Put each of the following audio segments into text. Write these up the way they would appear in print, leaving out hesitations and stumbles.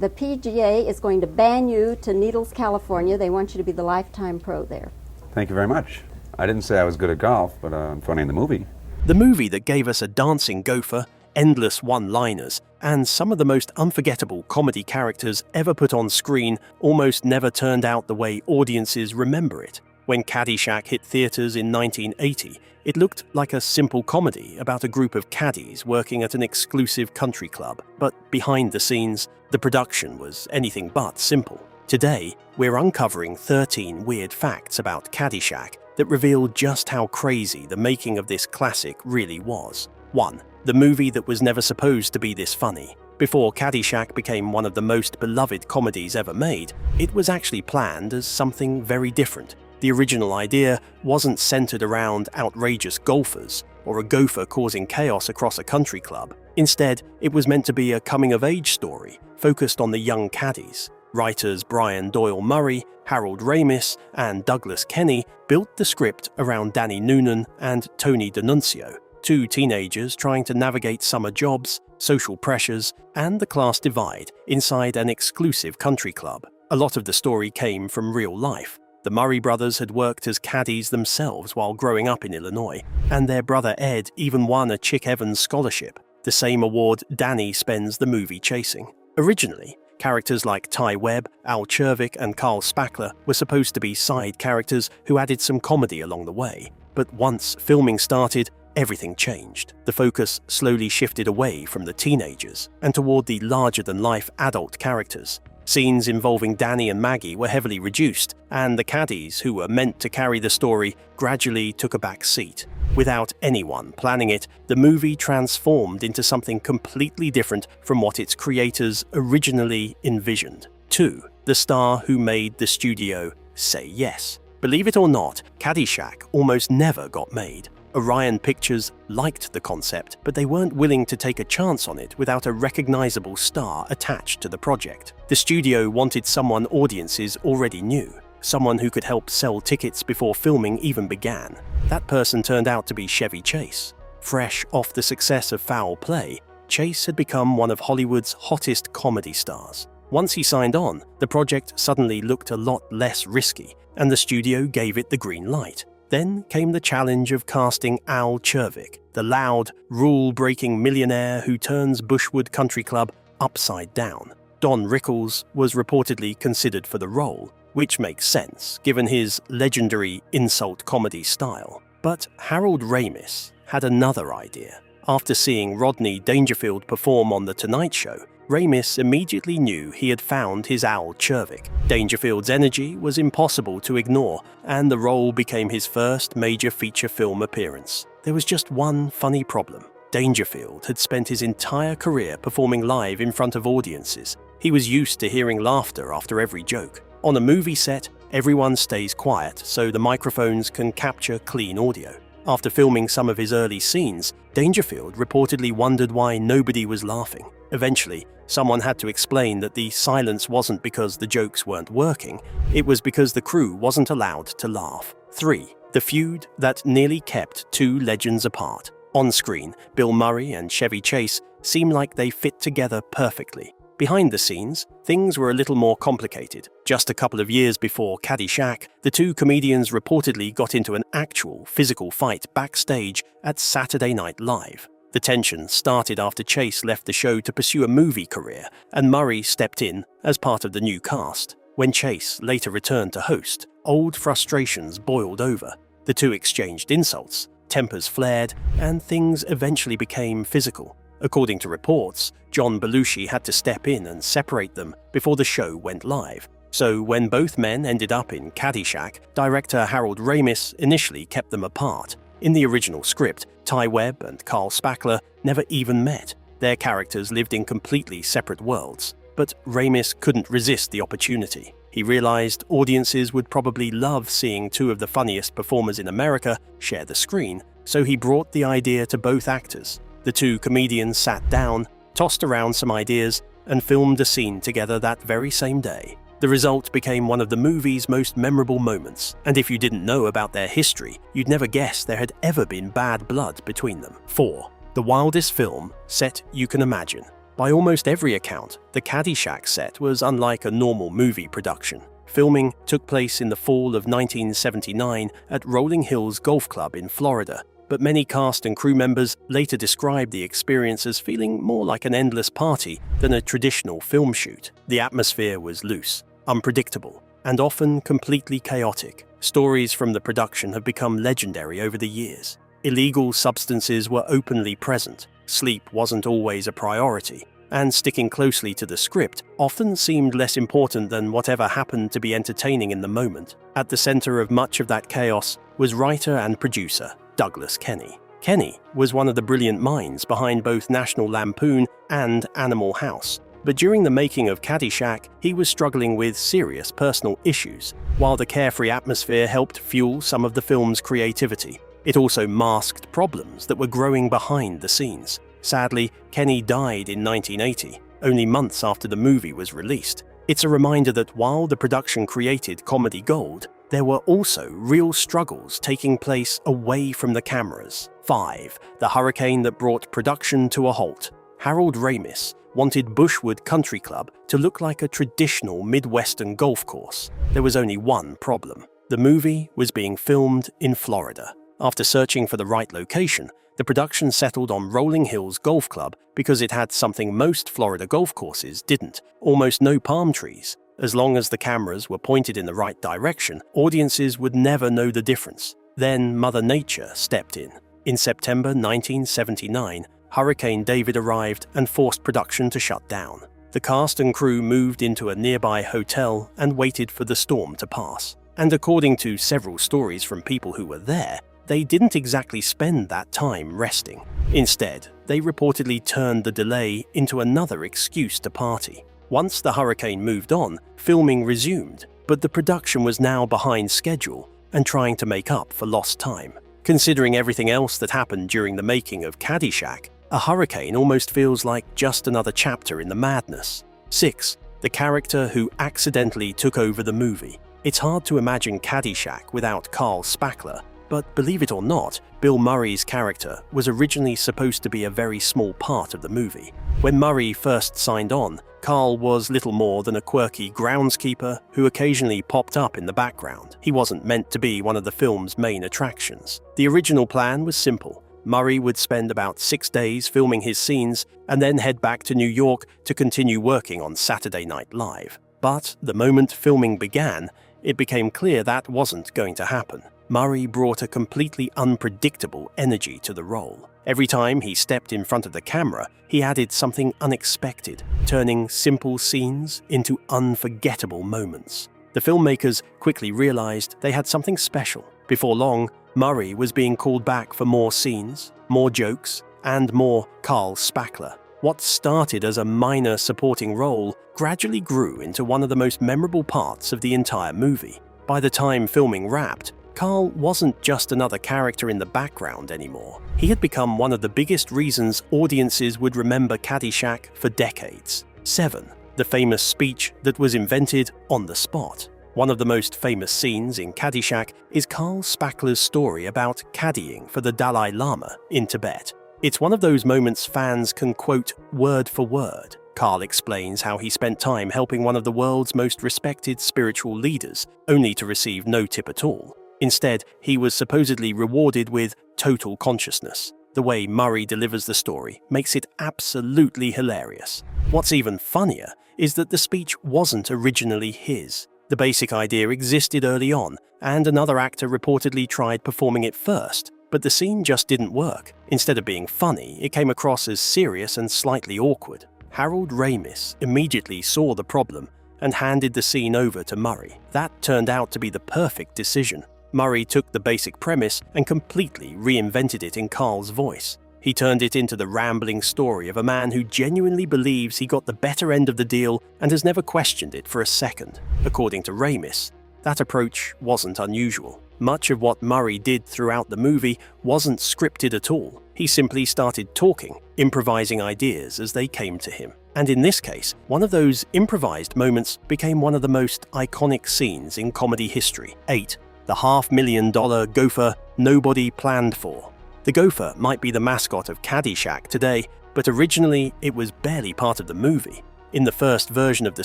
The PGA is going to ban you to Needles, California. They want you to be the lifetime pro there. Thank you very much. I didn't say I was good at golf, but I'm funny in the movie. The movie that gave us a dancing gopher, endless one-liners, and some of the most unforgettable comedy characters ever put on screen almost never turned out the way audiences remember it. When Caddyshack hit theaters in 1980, it looked like a simple comedy about a group of caddies working at an exclusive country club. But behind the scenes, the production was anything but simple. Today, we're uncovering 13 weird facts about Caddyshack that reveal just how crazy the making of this classic really was. 1. The movie that was never supposed to be this funny. Before Caddyshack became one of the most beloved comedies ever made, it was actually planned as something very different. The original idea wasn't centered around outrageous golfers or a gopher causing chaos across a country club. Instead, it was meant to be a coming-of-age story focused on the young caddies. Writers Brian Doyle Murray, Harold Ramis, and Douglas Kenney built the script around Danny Noonan and Tony D'Annunzio, two teenagers trying to navigate summer jobs, social pressures, and the class divide inside an exclusive country club. A lot of the story came from real life. The Murray brothers had worked as caddies themselves while growing up in Illinois, and their brother Ed even won a Chick Evans scholarship, the same award Danny spends the movie chasing. Originally, characters like Ty Webb, Al Chervick, and Carl Spackler were supposed to be side characters who added some comedy along the way. But once filming started, everything changed. The focus slowly shifted away from the teenagers and toward the larger-than-life adult characters. Scenes involving Danny and Maggie were heavily reduced, and the caddies, who were meant to carry the story, gradually took a back seat. Without anyone planning it, the movie transformed into something completely different from what its creators originally envisioned. 2. The star who made the studio say yes. Believe it or not, Caddyshack almost never got made. Orion Pictures liked the concept, but they weren't willing to take a chance on it without a recognizable star attached to the project. The studio wanted someone audiences already knew, someone who could help sell tickets before filming even began. That person turned out to be Chevy Chase. Fresh off the success of Foul Play, Chase had become one of Hollywood's hottest comedy stars. Once he signed on, the project suddenly looked a lot less risky, and the studio gave it the green light. Then came the challenge of casting Al Chervick, the loud, rule-breaking millionaire who turns Bushwood Country Club upside down. Don Rickles was reportedly considered for the role, which makes sense given his legendary insult comedy style. But Harold Ramis had another idea. After seeing Rodney Dangerfield perform on The Tonight Show, Ramis immediately knew he had found his Al Chervick. Dangerfield's energy was impossible to ignore, and the role became his first major feature film appearance. There was just one funny problem. Dangerfield had spent his entire career performing live in front of audiences. He was used to hearing laughter after every joke. On a movie set, everyone stays quiet so the microphones can capture clean audio. After filming some of his early scenes, Dangerfield reportedly wondered why nobody was laughing. Eventually, someone had to explain that the silence wasn't because the jokes weren't working, it was because the crew wasn't allowed to laugh. 3. The feud that nearly kept two legends apart. On screen, Bill Murray and Chevy Chase seem like they fit together perfectly. Behind the scenes, things were a little more complicated. Just a couple of years before Caddyshack, the two comedians reportedly got into an actual physical fight backstage at Saturday Night Live. The tension started after Chase left the show to pursue a movie career, and Murray stepped in as part of the new cast. When Chase later returned to host, old frustrations boiled over. The two exchanged insults, tempers flared, and things eventually became physical. According to reports, John Belushi had to step in and separate them before the show went live. So when both men ended up in Caddyshack, director Harold Ramis initially kept them apart. In the original script, Ty Webb and Carl Spackler never even met. Their characters lived in completely separate worlds. But Ramis couldn't resist the opportunity. He realized audiences would probably love seeing two of the funniest performers in America share the screen, so he brought the idea to both actors. The two comedians sat down, tossed around some ideas, and filmed a scene together that very same day. The result became one of the movie's most memorable moments, and if you didn't know about their history, you'd never guess there had ever been bad blood between them. 4. The wildest film set you can imagine. By almost every account, the Caddyshack set was unlike a normal movie production. Filming took place in the fall of 1979 at Rolling Hills Golf Club in Florida, but many cast and crew members later described the experience as feeling more like an endless party than a traditional film shoot. The atmosphere was loose, unpredictable, and often completely chaotic. Stories from the production have become legendary over the years. Illegal substances were openly present, sleep wasn't always a priority, and sticking closely to the script often seemed less important than whatever happened to be entertaining in the moment. At the center of much of that chaos was writer and producer Douglas Kenney. Kenney was one of the brilliant minds behind both National Lampoon and Animal House, but during the making of Caddyshack, he was struggling with serious personal issues. While the carefree atmosphere helped fuel some of the film's creativity, it also masked problems that were growing behind the scenes. Sadly, Kenney died in 1980, only months after the movie was released. It's a reminder that while the production created comedy gold, there were also real struggles taking place away from the cameras. 5. The hurricane that brought production to a halt. Harold Ramis wanted Bushwood Country Club to look like a traditional Midwestern golf course. There was only one problem. The movie was being filmed in Florida. After searching for the right location, the production settled on Rolling Hills Golf Club because it had something most Florida golf courses didn't: almost no palm trees. As long as the cameras were pointed in the right direction, audiences would never know the difference. Then Mother Nature stepped in. In September 1979, Hurricane David arrived and forced production to shut down. The cast and crew moved into a nearby hotel and waited for the storm to pass. And according to several stories from people who were there, they didn't exactly spend that time resting. Instead, they reportedly turned the delay into another excuse to party. Once the hurricane moved on, filming resumed, but the production was now behind schedule and trying to make up for lost time. Considering everything else that happened during the making of Caddyshack, a hurricane almost feels like just another chapter in the madness. 6. The character who accidentally took over the movie. It's hard to imagine Caddyshack without Carl Spackler, but believe it or not, Bill Murray's character was originally supposed to be a very small part of the movie. When Murray first signed on, Carl was little more than a quirky groundskeeper who occasionally popped up in the background. He wasn't meant to be one of the film's main attractions. The original plan was simple. Murray would spend about 6 days filming his scenes and then head back to New York to continue working on Saturday Night Live. But the moment filming began, it became clear that wasn't going to happen. Murray brought a completely unpredictable energy to the role. Every time he stepped in front of the camera, he added something unexpected, turning simple scenes into unforgettable moments. The filmmakers quickly realized they had something special. Before long, Murray was being called back for more scenes, more jokes, and more Carl Spackler. What started as a minor supporting role gradually grew into one of the most memorable parts of the entire movie. By the time filming wrapped, Carl wasn't just another character in the background anymore. He had become one of the biggest reasons audiences would remember Caddyshack for decades. 7. The famous speech that was invented on the spot. One of the most famous scenes in Caddyshack is Carl Spackler's story about caddying for the Dalai Lama in Tibet. It's one of those moments fans can quote word for word. Carl explains how he spent time helping one of the world's most respected spiritual leaders, only to receive no tip at all. Instead, he was supposedly rewarded with total consciousness. The way Murray delivers the story makes it absolutely hilarious. What's even funnier is that the speech wasn't originally his. The basic idea existed early on, and another actor reportedly tried performing it first, but the scene just didn't work. Instead of being funny, it came across as serious and slightly awkward. Harold Ramis immediately saw the problem and handed the scene over to Murray. That turned out to be the perfect decision. Murray took the basic premise and completely reinvented it in Carl's voice. He turned it into the rambling story of a man who genuinely believes he got the better end of the deal and has never questioned it for a second. According to Ramis, that approach wasn't unusual. Much of what Murray did throughout the movie wasn't scripted at all. He simply started talking, improvising ideas as they came to him. And in this case, one of those improvised moments became one of the most iconic scenes in comedy history. 8. The $500,000 gopher nobody planned for. The gopher might be the mascot of Caddyshack today, but originally it was barely part of the movie. In the first version of the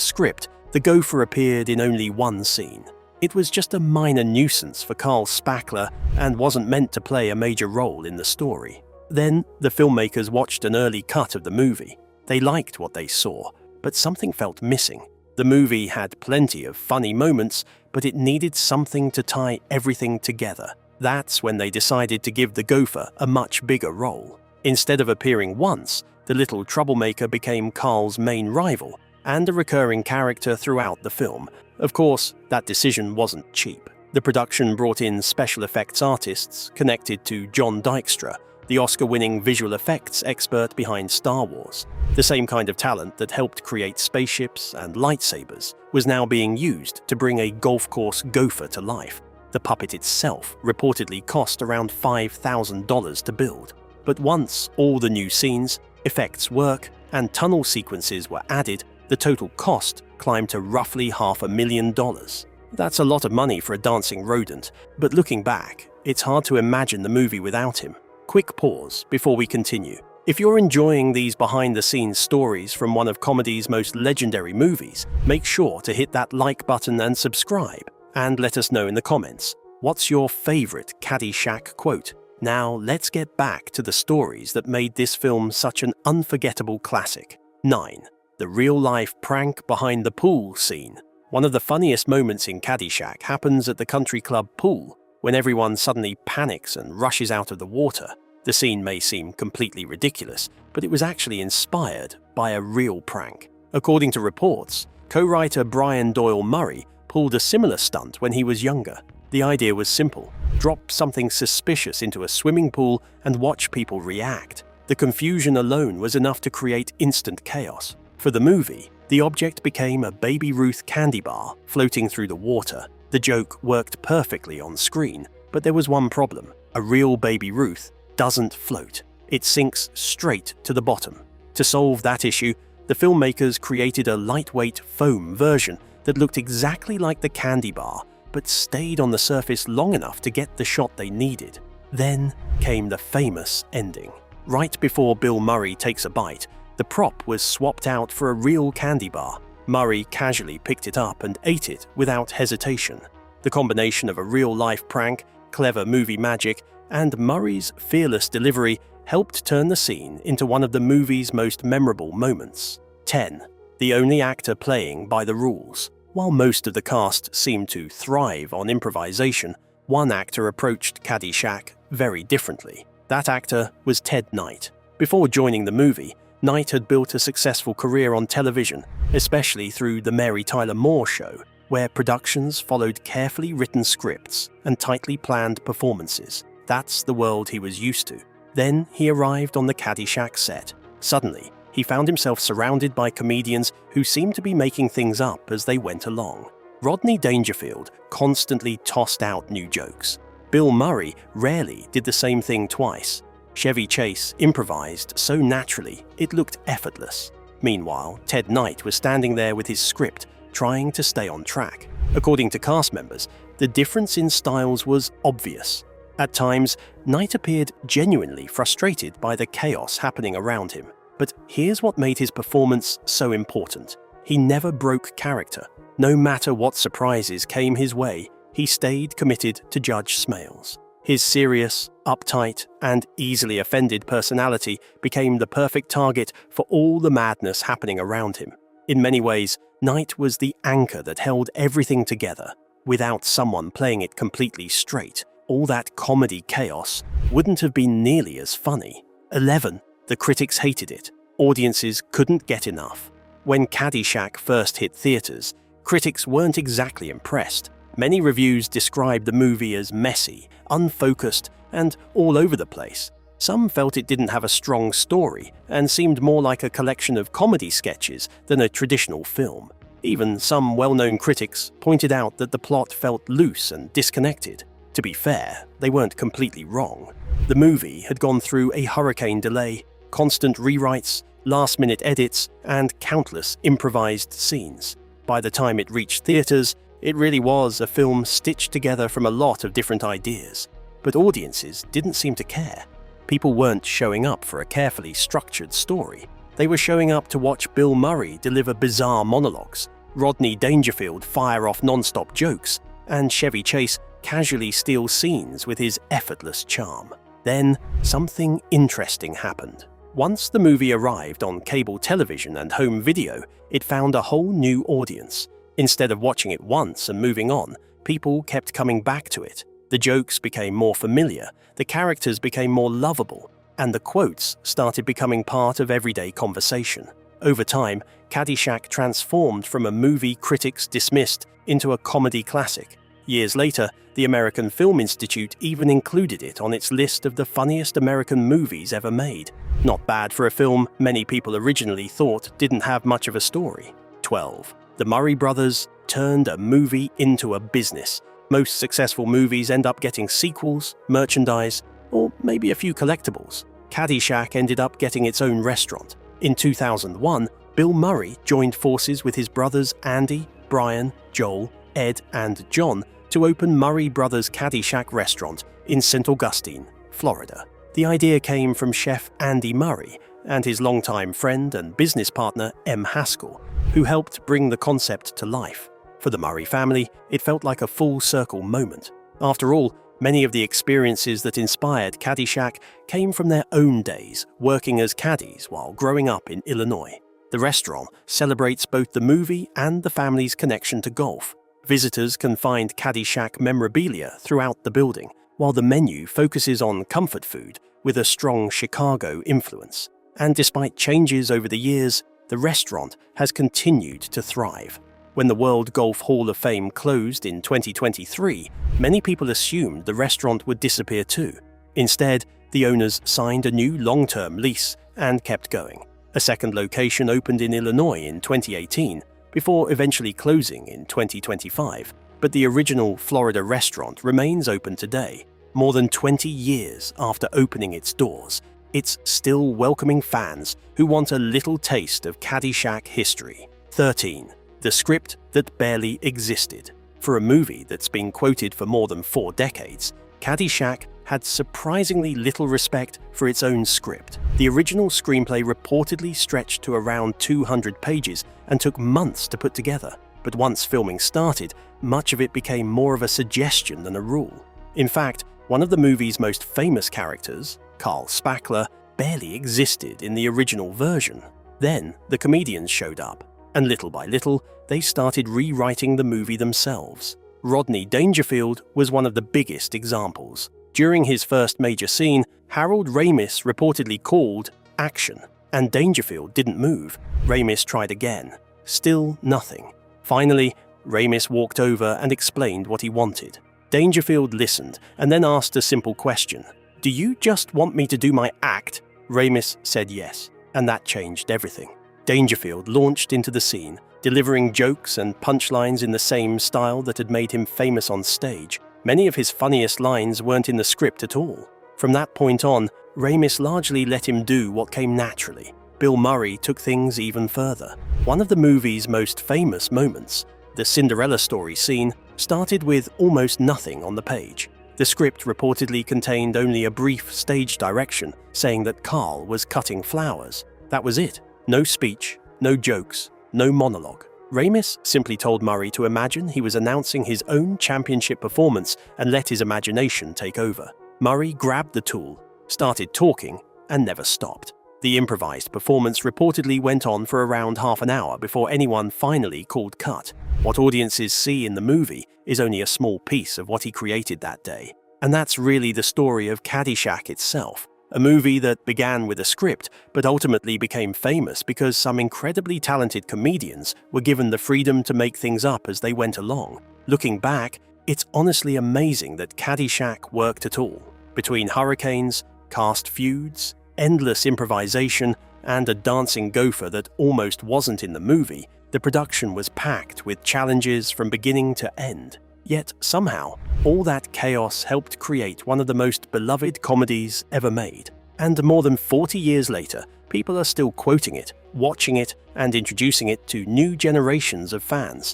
script, the gopher appeared in only one scene. It was just a minor nuisance for Carl Spackler and wasn't meant to play a major role in the story. Then, the filmmakers watched an early cut of the movie. They liked what they saw, but something felt missing. The movie had plenty of funny moments, but it needed something to tie everything together. That's when they decided to give the gopher a much bigger role. Instead of appearing once, the little troublemaker became Carl's main rival and a recurring character throughout the film. Of course, that decision wasn't cheap. The production brought in special effects artists connected to John Dykstra, the Oscar-winning visual effects expert behind Star Wars. The same kind of talent that helped create spaceships and lightsabers was now being used to bring a golf course gopher to life. The puppet itself reportedly cost around $5,000 to build. But once all the new scenes, effects work, and tunnel sequences were added, the total cost climbed to roughly $500,000. That's a lot of money for a dancing rodent, but looking back, it's hard to imagine the movie without him. Quick pause before we continue. If you're enjoying these behind-the-scenes stories from one of comedy's most legendary movies, make sure to hit that like button and subscribe, and let us know in the comments, what's your favorite Caddyshack quote? Now let's get back to the stories that made this film such an unforgettable classic. 9. The real-life prank behind the pool scene. One of the funniest moments in Caddyshack happens at the country club pool, when everyone suddenly panics and rushes out of the water. The scene may seem completely ridiculous, but it was actually inspired by a real prank. According to reports, co-writer Brian Doyle Murray pulled a similar stunt when he was younger. The idea was simple: drop something suspicious into a swimming pool and watch people react. The confusion alone was enough to create instant chaos. For the movie, the object became a Baby Ruth candy bar floating through the water. The joke worked perfectly on screen, but there was one problem. A real Baby Ruth doesn't float. It sinks straight to the bottom. To solve that issue, the filmmakers created a lightweight foam version that looked exactly like the candy bar, but stayed on the surface long enough to get the shot they needed. Then came the famous ending. Right before Bill Murray takes a bite, the prop was swapped out for a real candy bar. Murray casually picked it up and ate it without hesitation. The combination of a real-life prank, clever movie magic, and Murray's fearless delivery helped turn the scene into one of the movie's most memorable moments. 10. The only actor playing by the rules. While most of the cast seemed to thrive on improvisation, one actor approached Caddyshack very differently. That actor was Ted Knight. Before joining the movie, Knight had built a successful career on television, especially through The Mary Tyler Moore Show, where productions followed carefully written scripts and tightly planned performances. That's the world he was used to. Then he arrived on the Caddyshack set. Suddenly, he found himself surrounded by comedians who seemed to be making things up as they went along. Rodney Dangerfield constantly tossed out new jokes. Bill Murray rarely did the same thing twice. Chevy Chase improvised so naturally it looked effortless. Meanwhile, Ted Knight was standing there with his script, trying to stay on track. According to cast members, the difference in styles was obvious. At times, Knight appeared genuinely frustrated by the chaos happening around him. But here's what made his performance so important. He never broke character. No matter what surprises came his way, he stayed committed to Judge Smales. His serious, uptight, and easily offended personality became the perfect target for all the madness happening around him. In many ways, Knight was the anchor that held everything together. Without someone playing it completely straight, all that comedy chaos wouldn't have been nearly as funny. 11. The critics hated it. Audiences couldn't get enough. When Caddyshack first hit theaters, critics weren't exactly impressed. Many reviews described the movie as messy, unfocused, and all over the place. Some felt it didn't have a strong story and seemed more like a collection of comedy sketches than a traditional film. Even some well-known critics pointed out that the plot felt loose and disconnected. To be fair, they weren't completely wrong. The movie had gone through a hurricane delay, constant rewrites, last-minute edits, and countless improvised scenes. By the time it reached theaters, it really was a film stitched together from a lot of different ideas. But audiences didn't seem to care. People weren't showing up for a carefully structured story. They were showing up to watch Bill Murray deliver bizarre monologues, Rodney Dangerfield fire off non-stop jokes, and Chevy Chase casually steal scenes with his effortless charm. Then, something interesting happened. Once the movie arrived on cable television and home video, it found a whole new audience. Instead of watching it once and moving on, people kept coming back to it. The jokes became more familiar, the characters became more lovable, and the quotes started becoming part of everyday conversation. Over time, Caddyshack transformed from a movie critics dismissed into a comedy classic. Years later, the American Film Institute even included it on its list of the funniest American movies ever made. Not bad for a film many people originally thought didn't have much of a story. 12. The Murray brothers turned a movie into a business. Most successful movies end up getting sequels, merchandise, or maybe a few collectibles. Caddyshack ended up getting its own restaurant. In 2001, Bill Murray joined forces with his brothers Andy, Brian, Joel, Ed, and John to open Murray Brothers Caddyshack restaurant in St. Augustine, Florida. The idea came from chef Andy Murray and his longtime friend and business partner M. Haskell, who helped bring the concept to life. For the Murray family, it felt like a full-circle moment. After all, many of the experiences that inspired Caddyshack came from their own days working as caddies while growing up in Illinois. The restaurant celebrates both the movie and the family's connection to golf. Visitors can find Caddyshack memorabilia throughout the building, while the menu focuses on comfort food with a strong Chicago influence. And despite changes over the years, the restaurant has continued to thrive. When the World Golf Hall of Fame closed in 2023, many people assumed the restaurant would disappear too. Instead, the owners signed a new long-term lease and kept going. A second location opened in Illinois in 2018, before eventually closing in 2025. But the original Florida restaurant remains open today. More than 20 years after opening its doors, it's still welcoming fans who want a little taste of Caddyshack history. 13. The script that barely existed. For a movie that's been quoted for more than 4 decades, Caddyshack had surprisingly little respect for its own script. The original screenplay reportedly stretched to around 200 pages and took months to put together. But once filming started, much of it became more of a suggestion than a rule. In fact, one of the movie's most famous characters, Carl Spackler, barely existed in the original version. Then, the comedians showed up, and little by little, they started rewriting the movie themselves. Rodney Dangerfield was one of the biggest examples. During his first major scene, Harold Ramis reportedly called action, and Dangerfield didn't move. Ramis tried again. Still nothing. Finally, Ramis walked over and explained what he wanted. Dangerfield listened and then asked a simple question. "Do you just want me to do my act?" Ramis said yes, and that changed everything. Dangerfield launched into the scene, delivering jokes and punchlines in the same style that had made him famous on stage. Many of his funniest lines weren't in the script at all. From that point on, Ramis largely let him do what came naturally. Bill Murray took things even further. One of the movie's most famous moments, the Cinderella story scene, started with almost nothing on the page. The script reportedly contained only a brief stage direction saying that Carl was cutting flowers. That was it. No speech, no jokes, no monologue. Ramis simply told Murray to imagine he was announcing his own championship performance and let his imagination take over. Murray grabbed the tool, started talking, and never stopped. The improvised performance reportedly went on for around half an hour before anyone finally called cut. What audiences see in the movie is only a small piece of what he created that day. And that's really the story of Caddyshack itself. A movie that began with a script, but ultimately became famous because some incredibly talented comedians were given the freedom to make things up as they went along. Looking back, it's honestly amazing that Caddyshack worked at all. Between hurricanes, cast feuds, endless improvisation, and a dancing gopher that almost wasn't in the movie, the production was packed with challenges from beginning to end. Yet somehow, all that chaos helped create one of the most beloved comedies ever made. And more than 40 years later, people are still quoting it, watching it, and introducing it to new generations of fans.